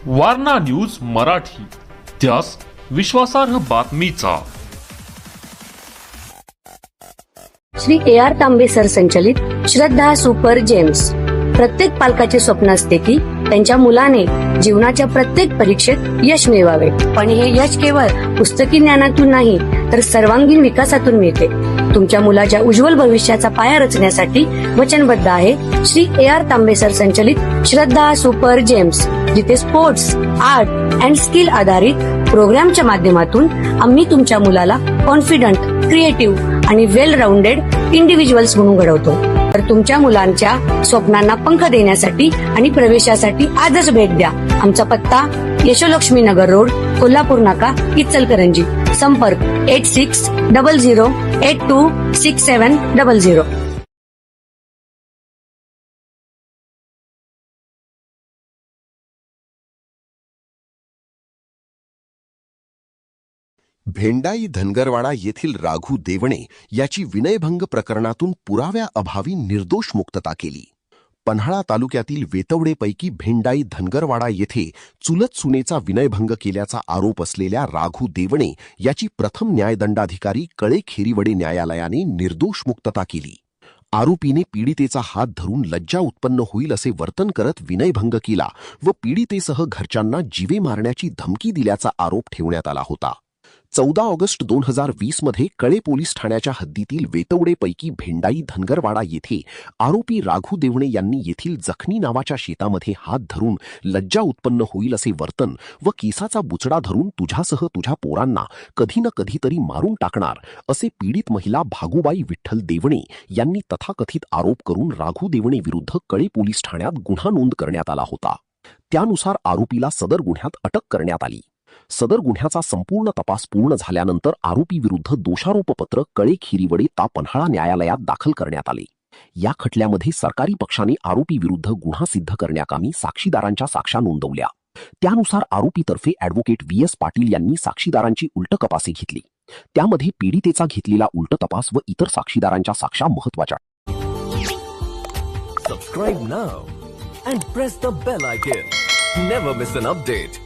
Warna news Marathi, त्यास विश्वासार्ह बातमीचा। श्री AR तांबे सर संचलित श्रद्धा सुपर जेम्स। प्रत्येक पालकाचे स्वप्न असते की त्यांच्या मुलाने जीवनाच्या प्रत्येक परीक्षेत यश मिळवावे, पण हे यश केवळ पुस्तकी ज्ञानातून नाही तर सर्वांगीण विकासातून मिळते। तुमच्या मुलाच्या उज्ज्वल भविष्याचा पाया रचण्यासाठी वचनबद्ध आहे श्री AR तांबे सर संचलित श्रद्धा सुपर जेम्स, जिथे स्पोर्ट्स, आर्ट अँड स्किल आधारित प्रोग्रामच्या माध्यमातून आम्ही तुमच्या मुलाला कॉन्फिडंट, क्रिएटिव्ह आणि वेल राऊंडेड इंडिव्हिज्युअल्स म्हणून घडवतो। तर तुमच्या मुलांच्या स्वप्नांना पंख देण्यासाठी आणि प्रवेशासाठी आजच भेट द्या। आमचा पत्ता यशोलक्ष्मी नगर रोड, कोल्हापूर नाका, इचलकरंजी। संपर्क 8600826700। भेंडाई धनगरवाडा येथील राघू देवणे याची विनयभंग प्रकरणातून पुराव्याअभावी निर्दोष मुक्तता केली। पन्हाळा तालुक्यातील वेतवडेपैकी भेंडाई धनगरवाडा येथे चुलत सुनेचा विनयभंग केल्याचा आरोप असलेल्या राघू देवणे याची प्रथम न्यायदंडाधिकारी कळे खेरीवडे न्यायालयाने निर्दोष मुक्तता केली। आरोपीने पीडितेचा हात धरून लज्जा उत्पन्न होईल असे वर्तन करत विनयभंग केला व पीडितेसह घरच्यांना जीवे मारण्याची धमकी दिल्याचा आरोप ठेवण्यात आला होता। 14 ऑगस्ट 2020 मध्ये कळे पोलीस ठाण्याच्या हद्दीतील वेतवडेपैकी भेंडाई धनगरवाडा येथे आरोपी राघू देवणे यांनी येथील जखनी नावाच्या शेतामध्ये हात धरून लज्जा उत्पन्न होईल असे वर्तन व केसाचा बुचडा धरून तुझ्यासह तुझ्या पोरांना कधी ना कधीतरी मारून टाकणार असे पीडित महिला भागुबाई विठ्ठल देवणे यांनी तथाकथित आरोप करून राघू देवणे विरुद्ध कळे पोलीस ठाण्यात गुन्हा नोंद करण्यात आला होता। त्यानुसार आरोपीला सदर गुन्ह्यात अटक करण्यात आली। सदर गुन्ह्याचा संपूर्ण तपास पूर्ण झाल्यानंतर आरोपी विरुद्ध दोषारोपपत्र कळे खिरीवडे ता पन्हाळा न्यायालयात दाखल करण्यात आले। या खटल्यामध्ये सरकारी पक्षाने आरोपी विरुद्ध गुन्हा सिद्ध करण्याकामी साक्षीदारांच्या साक्ष्या नोंदवल्या। त्यानुसार आरोपीतर्फे ॲडव्होकेट VS पाटील यांनी साक्षीदारांची उलटकपासी घेतली। त्यामध्ये पीडितेचा घेतलेला उलटतपास व इतर साक्षीदारांच्या साक्ष्या महत्त्वाच्या। Subscribe now and press the bell icon. Never miss an update.